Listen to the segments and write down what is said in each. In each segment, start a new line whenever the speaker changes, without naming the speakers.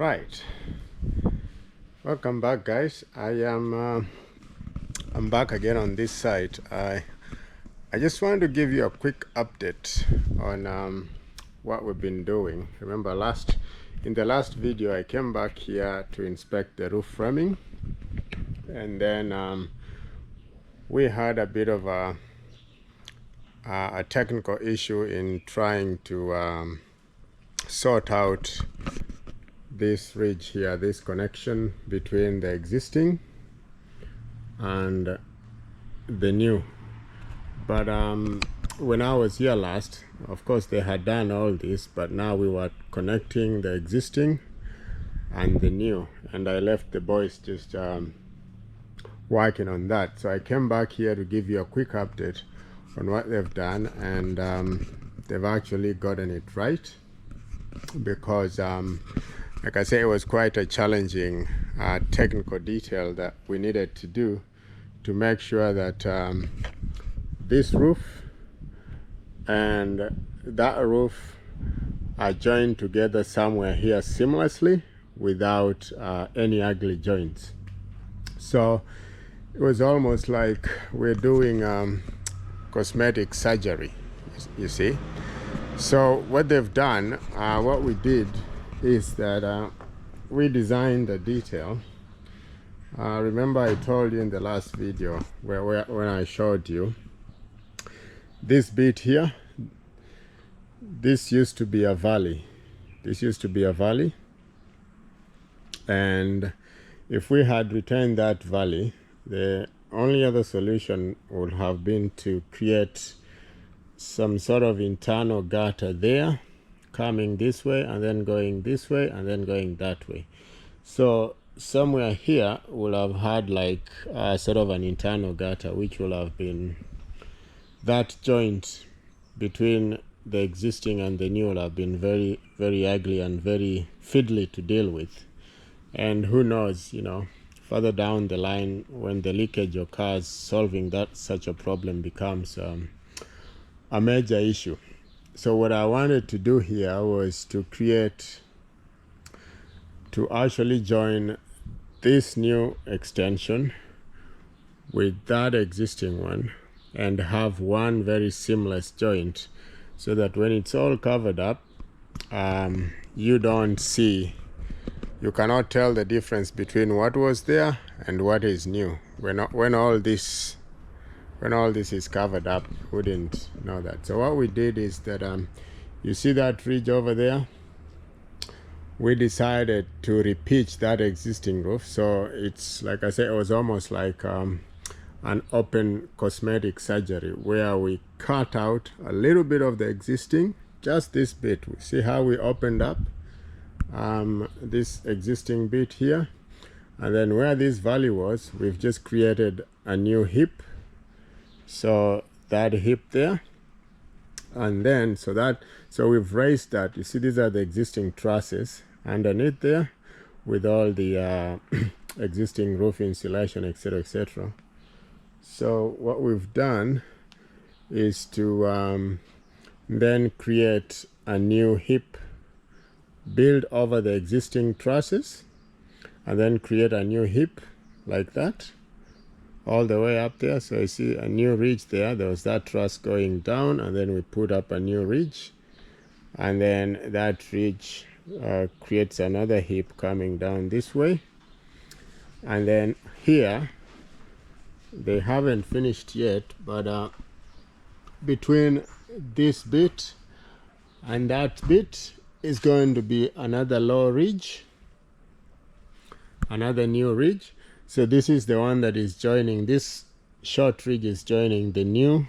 Right, welcome back, guys. I'm back again on this site. I just wanted to give you a quick update on what we've been doing. Remember, in the last video I came back here to inspect the roof framing, and then we had a bit of a technical issue in trying to sort out this ridge here, this connection between the existing and the new. But when I was here last, of course they had done all this, but now we were connecting the existing and the new, and I left the boys just working on that. So I came back here to give you a quick update on what they've done, and they've actually gotten it right, because like I say, it was quite a challenging technical detail that we needed to do to make sure that this roof and that roof are joined together somewhere here seamlessly without any ugly joints. So it was almost like we're doing cosmetic surgery, you see. So what they've done, what we did is that we designed the detail. Remember I told you in the last video when I showed you this bit here, this used to be a valley. This used to be a valley, and if we had retained that valley, the only other solution would have been to create some sort of internal gutter there, coming this way and then going this way and then going that way. So somewhere here we'll have had like sort of an internal gutter, which will have been that joint between the existing and the new will have been very, very ugly and very fiddly to deal with. And who knows, you know, further down the line when the leakage occurs, solving such a problem becomes a major issue. So what I wanted to do here was to actually join this new extension with that existing one and have one very seamless joint, so that when it's all covered up, you cannot tell the difference between what was there and what is new. When all this is covered up, you wouldn't know that. So what we did is that you see that ridge over there, we decided to repitch that existing roof. So it's, like I said, it was almost like an open cosmetic surgery, where we cut out a little bit of the existing, just this bit. We see how we opened up this existing bit here, and then where this valley was, we've just created a new hip. So that hip there, and then so we've raised that. You see, these are the existing trusses underneath there with all the existing roof insulation, etc., etc. So what we've done is to then create a new hip, build over the existing trusses, and then create a new hip like that all the way up there. So you see a new ridge there. There was that truss going down, and then we put up a new ridge, and then that ridge creates another hip coming down this way. And then here they haven't finished yet, but between this bit and that bit is going to be another low ridge, another new ridge. So this is the one that is joining, this short ridge is joining the new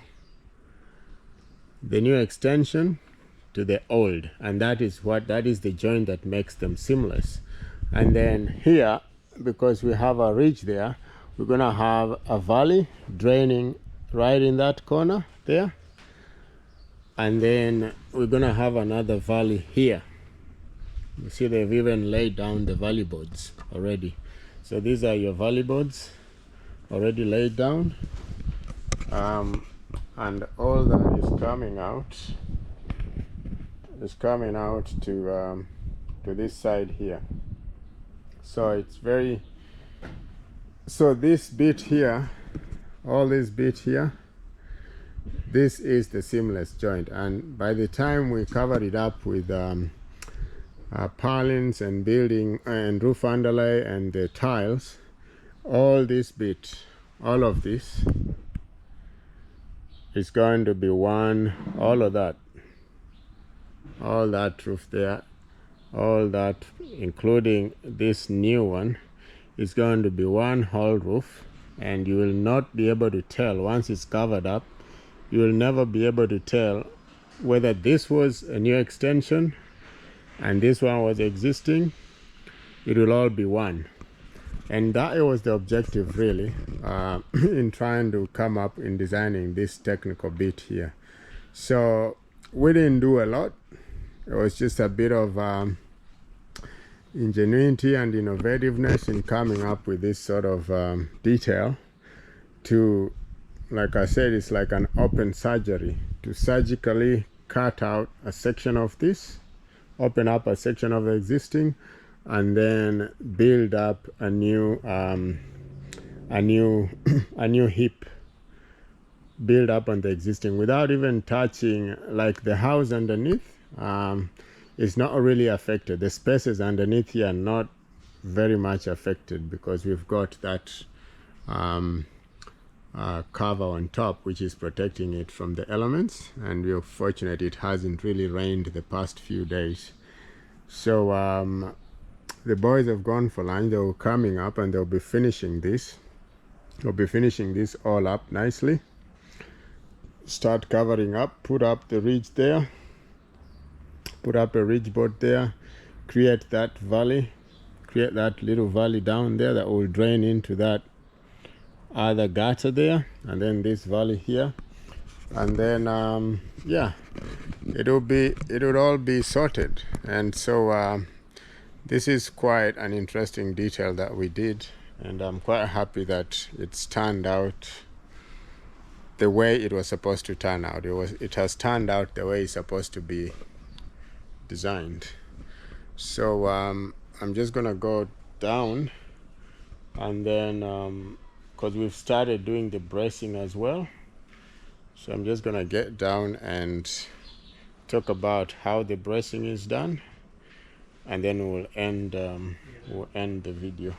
extension to the old, and that is the joint that makes them seamless. And then here, because we have a ridge there, we're gonna have a valley draining right in that corner there, and then we're gonna have another valley here. You see, they've even laid down the valley boards already. So these are your valley boards already laid down, and all that is coming out to this side here. So it's very, so this bit here, all this bit here, this is the seamless joint, and by the time we covered it up with purlins and building and roof underlay and the tiles, all this bit, all of this is going to be one, all of that, all that roof there, all that, including this new one, is going to be one whole roof. And you will not be able to tell, once it's covered up, you will never be able to tell whether this was a new extension and this one was existing. It will all be one. And that was the objective, really, in trying to come up in designing this technical bit here. So we didn't do a lot. It was just a bit of ingenuity and innovativeness in coming up with this sort of detail to, like I said, it's like an open surgery, to surgically cut out a section of this, open up a section of existing, and then build up a new hip, build up on the existing without even touching, like the house underneath is not really affected. The spaces underneath here are not very much affected because we've got that cover on top which is protecting it from the elements, and we're fortunate it hasn't really rained the past few days. So the boys have gone for lunch. They were coming up and they'll be finishing this. They'll be finishing this all up nicely, start covering up, put up the ridge there, put up a ridge board there, create that valley, create that little valley down there that will drain into that other gutter there, and then this valley here, and then yeah, it would all be sorted. And so this is quite an interesting detail that we did, and I'm quite happy that it's turned out the way it was supposed to turn out. It has turned out the way it's supposed to be designed. So I'm just gonna go down, and then because we've started doing the bracing as well, so I'm just gonna get down and talk about how the bracing is done, and then we'll end the video.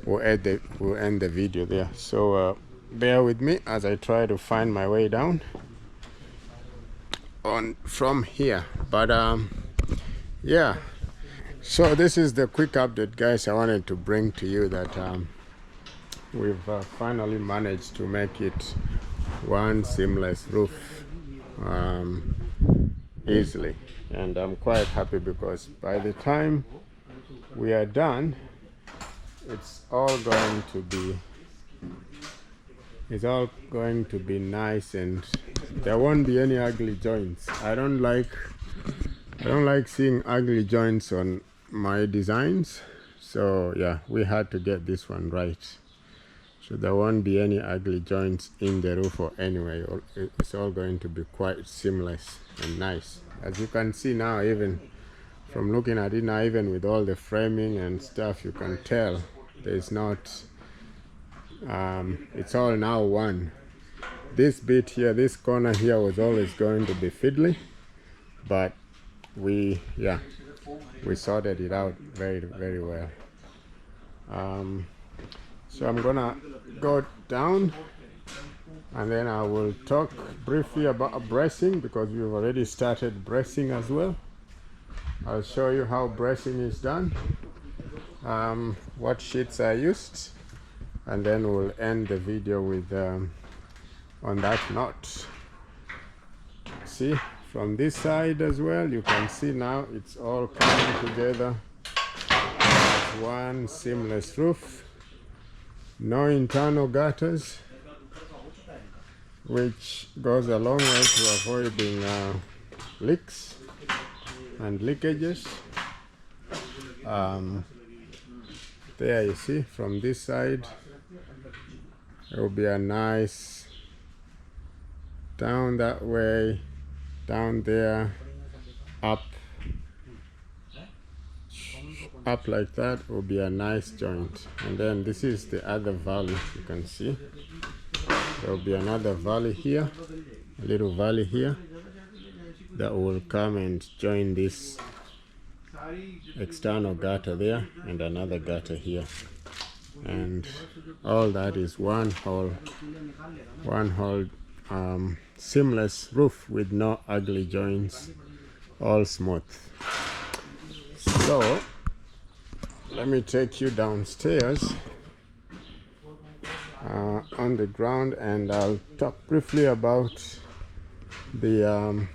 We'll end the video there. So bear with me as I try to find my way down on from here. But yeah, so this is the quick update, guys, I wanted to bring to you, that we've finally managed to make it one seamless roof easily, and I'm quite happy because by the time we are done, it's all going to be nice, and there won't be any ugly joints. I don't like seeing ugly joints on my designs, so yeah, we had to get this one right. So there won't be any ugly joints in the roof or anyway. It's all going to be quite seamless and nice. As you can see now, even from looking at it now, even with all the framing and stuff, you can tell there's not, it's all now one. This bit here, this corner here was always going to be fiddly, but we sorted it out very, very well. So I'm gonna go down, and then I will talk briefly about bracing, because we've already started bracing as well. I'll show you how bracing is done, what sheets I used, and then we'll end the video with on that note. See, from this side as well, you can see now it's all coming together as one seamless roof. No internal gutters, which goes a long way to avoiding leaks and leakages. There you see, from this side it will be a nice down that way, down there, up, up like that will be a nice joint. And then this is the other valley. You can see there will be another valley here, a little valley here that will come and join this external gutter there and another gutter here, and all that is one whole seamless roof with no ugly joints, all smooth. So let me take you downstairs on the ground, and I'll talk briefly about the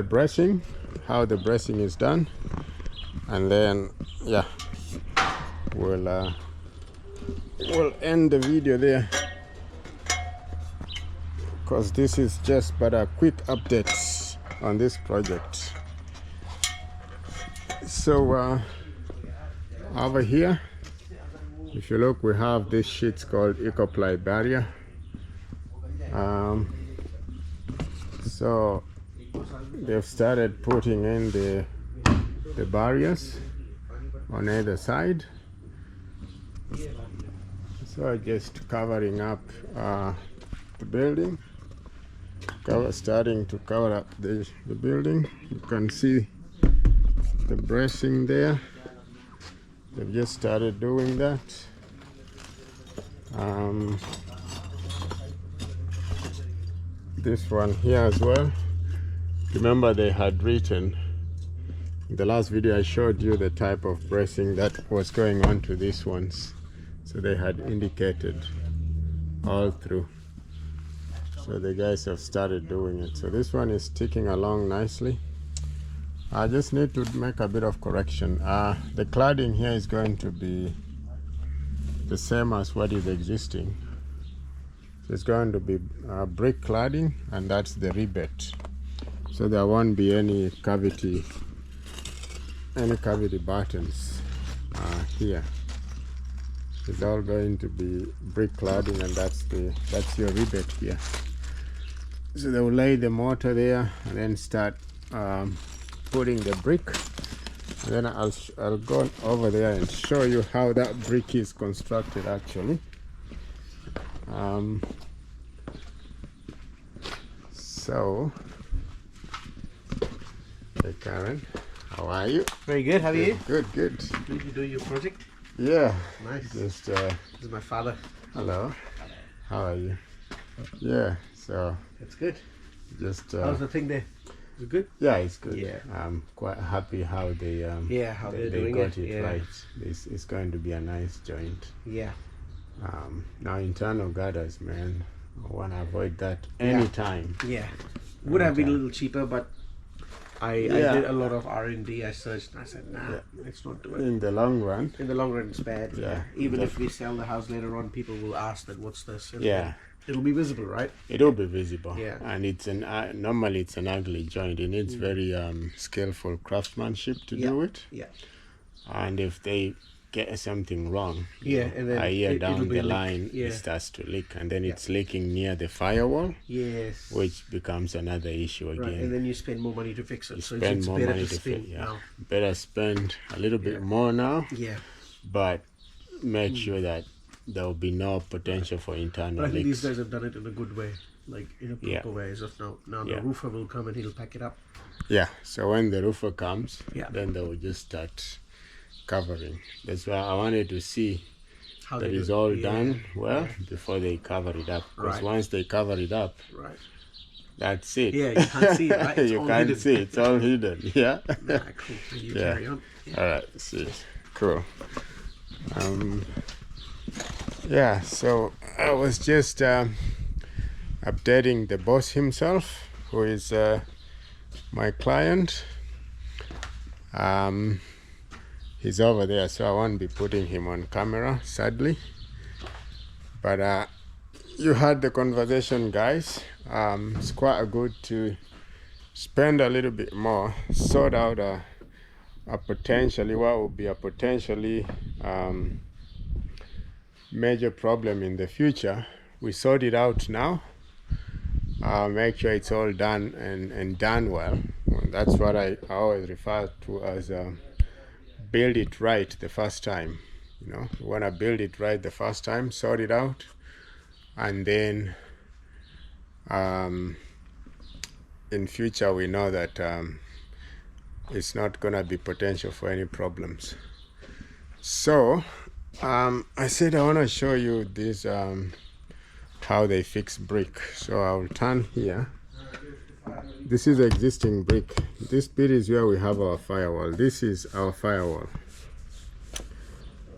bracing, how the bracing is done, and then yeah, we'll end the video there, because this is just but a quick update on this project. So over here, if you look, we have these sheets called Ecoply barrier. So they've started putting in the barriers on either side, so just covering up the building, starting to cover up the building. You can see the bracing there. They've just started doing that. This one here as well. Remember, they had written in the last video, I showed you the type of bracing that was going on to these ones, so they had indicated all through. So the guys have started doing it. So this one is ticking along nicely. I just need to make a bit of correction. The cladding here is going to be the same as what is existing. So it's going to be brick cladding, and that's the rebate. So there won't be any cavity buttons here. It's all going to be brick cladding, and that's your rebate here. So they will lay the mortar there and then start putting the brick, and then I'll go over there and show you how that brick is constructed actually. So hey Karen, how are you?
Very good, how are you?
Good.
Did you do your project?
Yeah.
Nice.
Just
This is my father.
hello. How are you? Yeah, so
That's good.
just
How's the thing there? Is it good?
yeah, it's good.
Yeah.
I'm quite happy how they
How
they
they're doing
got
it.
it
Yeah.
right. It's going to be a nice joint.
Yeah.
Now internal gutters, man, I want to avoid that
Yeah.
anytime.
Yeah. Would have been a little cheaper, but I
Yeah.
did a lot of R&D. I searched and I said, nah, let's not do it.
In the long run,
In the long run, it's bad.
Yeah.
Even if we sell the house later on, people will ask that, what's this? And
yeah,
it'll be visible, right?
it'll be visible.
Yeah.
And it's normally it's an ugly joint. It needs very skillful craftsmanship to do it.
Yeah.
And if they get something wrong,
Yeah, and then
a year
it'll
down
be
the
leak.
line,
Yeah.
it starts to leak, and then it's leaking near the firewall,
Yes.
which becomes another issue again.
Right, and then you spend more money to fix it. So
Spend
it's
more
better
money
to
to
spend
fit. Yeah,
now.
better spend a little bit more now,
Yeah.
but make sure that there will be no potential for internal
But I think
leaks.
these guys have done it in a good way, like in a proper
Yeah.
way. As of now
Yeah.
the roofer will come and he'll pack it up.
Yeah, so when the roofer comes,
Yeah.
then they will just start covering. That's why I wanted to see
How
that
they
it's
do-
all
yeah.
done well before they cover it up. Because
Right.
once they cover it up,
Right.
that's it.
Yeah, you can't see it, right? It's
You
all
can't
hidden.
see. It's all hidden. Yeah.
Nah, cool. So you
Yeah.
carry on.
All right. See. Cool. Yeah. So I was just updating the boss himself, who is my client. He's over there, so I won't be putting him on camera, sadly. But you heard the conversation, guys. It's quite good to spend a little bit more, sort out a potentially, what would be a potentially major problem in the future. We sort it out now. Make sure it's all done and done well. That's what I always refer to as build it right the first time. You know, you want to build it right the first time, sort it out, and then in future we know that it's not gonna be potential for any problems. So I said I want to show you this how they fix brick. So I'll turn here. This is existing brick. This bit is where we have our firewall. This is our firewall.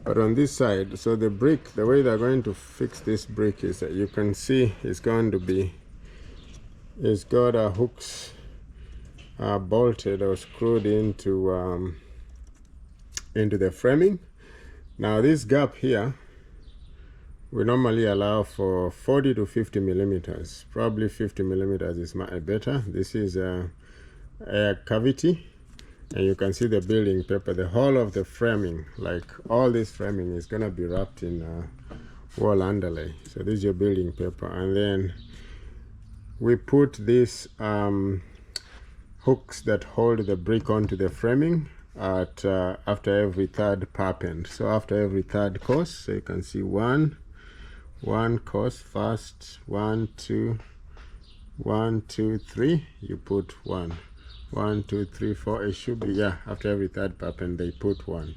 But on this side, so the brick, the way they're going to fix this brick is that you can see it's going to be, it's got hooks bolted or screwed into the framing. Now this gap here, we normally allow for 40 to 50 millimeters. Probably 50 millimeters is much better. This is a air cavity, and you can see the building paper. The whole of the framing, like all this framing, is gonna be wrapped in wall underlay. So this is your building paper, and then we put these hooks that hold the brick onto the framing at after every third parpend. So after every third course, so you can see one course first, 1 2 1 2 3, you put 1 1 2 3 4. It should be, yeah, after every third parpend they put 1,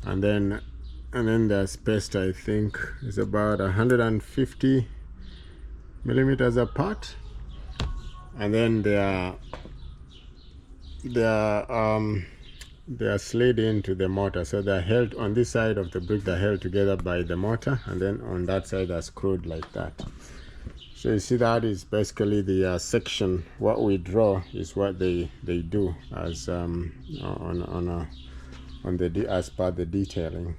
and then they're spaced, I think is about 150 millimeters apart, and then they are slid into the mortar. So they're held on this side of the brick, they're held together by the mortar, and then on that side they're screwed like that. So you see that is basically the section. What we draw is what they do as as part the detailing.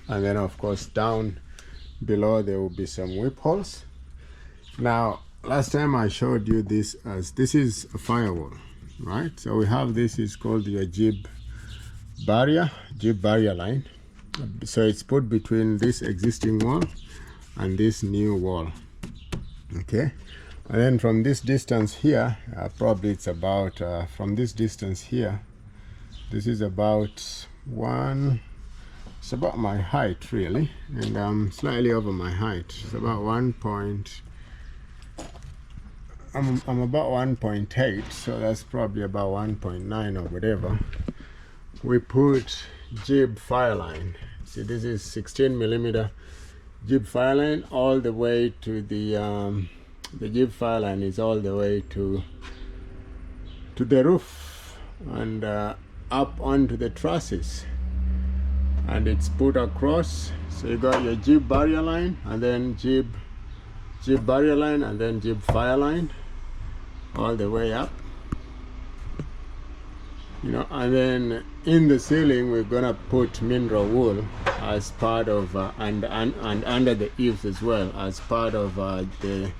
And then of course down below there will be some whip holes. Now last time I showed you this as this is a firewall, right? So we have this is called your jib barrier line. So it's put between this existing wall and this new wall. Okay, and then from this distance here, probably it's about from this distance here, this is about it's about my height really, and I'm slightly over my height. It's about I'm about 1.8, so that's probably about 1.9 or whatever. We put jib fire line. See, this is 16 millimeter jib fire line all the way to the jib fire line is all the way to the roof and up onto the trusses, and it's put across. So you got your jib barrier line, and then jib barrier line, and then jib fire line all the way up, you know. And then in the ceiling we're gonna put mineral wool as part of and under the eaves as well as part of the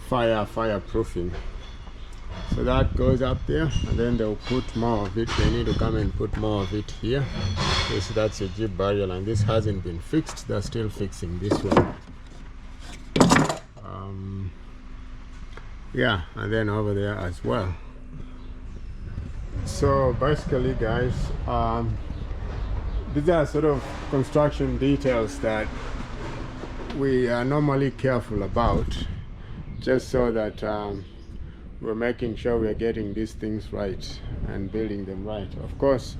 fireproofing. So that goes up there, and then they'll put more of it. They need to come and put more of it here. So that's a jib barrier line. This hasn't been fixed, they're still fixing this one. Yeah, and then over there as well. So basically guys, these are sort of construction details that we are normally careful about, just so that we're making sure we're getting these things right and building them right. Of course,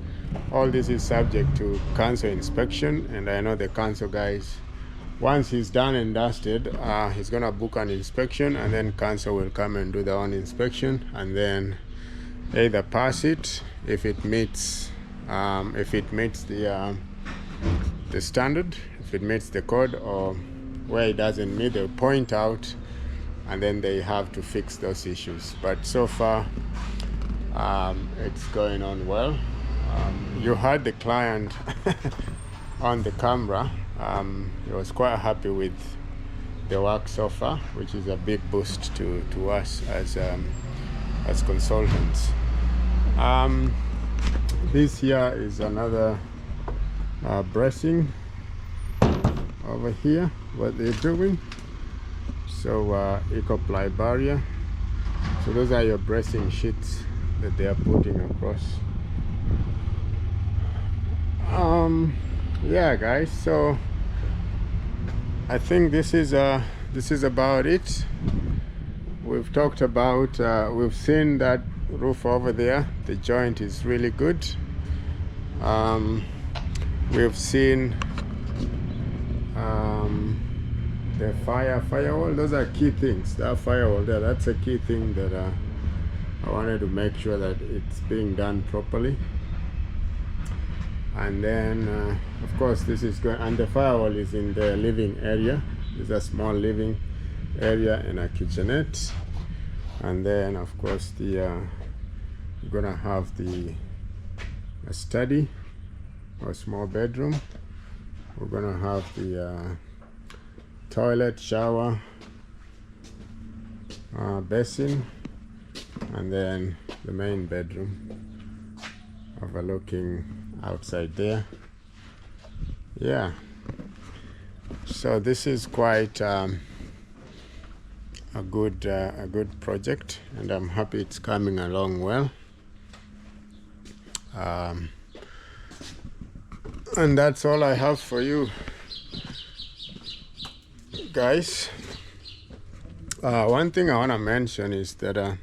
all this is subject to council inspection, and I know the council guys, once he's done and dusted, he's gonna book an inspection, and then council will come and do their own inspection, and then either pass it if it meets the standard, if it meets the code, or where it doesn't meet, they'll point out, and then they have to fix those issues. But so far it's going on well. You heard the client on the camera. He was quite happy with the work so far, which is a big boost to us as consultants. This here is another bracing over here, what they're doing. So eco-ply barrier. So those are your bracing sheets that they are putting across. Yeah guys, so I think this is about it. We've talked about we've seen that roof over there, the joint is really good. We've seen the firewall. Those are key things. That firewall there, that's a key thing that I wanted to make sure that it's being done properly. And then of course this is going, and the firewall is in the living area. There's a small living area and a kitchenette. And then of course the you're gonna have a study or small bedroom. We're gonna have the toilet, shower, basin, and then the main bedroom overlooking outside there. Yeah, so this is quite a good project, and I'm happy it's coming along well. And that's all I have for you guys. One thing I want to mention is that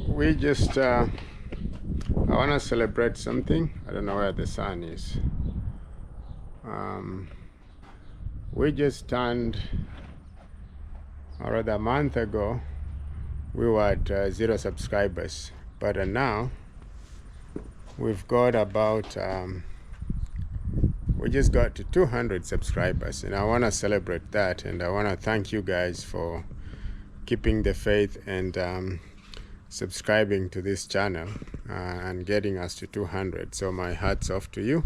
we just I want to celebrate something. I don't know where the sun is. We just turned, or rather a month ago, we were at 0 subscribers, but now we've got about we just got to 200 subscribers, and I want to celebrate that, and I want to thank you guys for keeping the faith and subscribing to this channel and getting us to 200. So my hats off to you.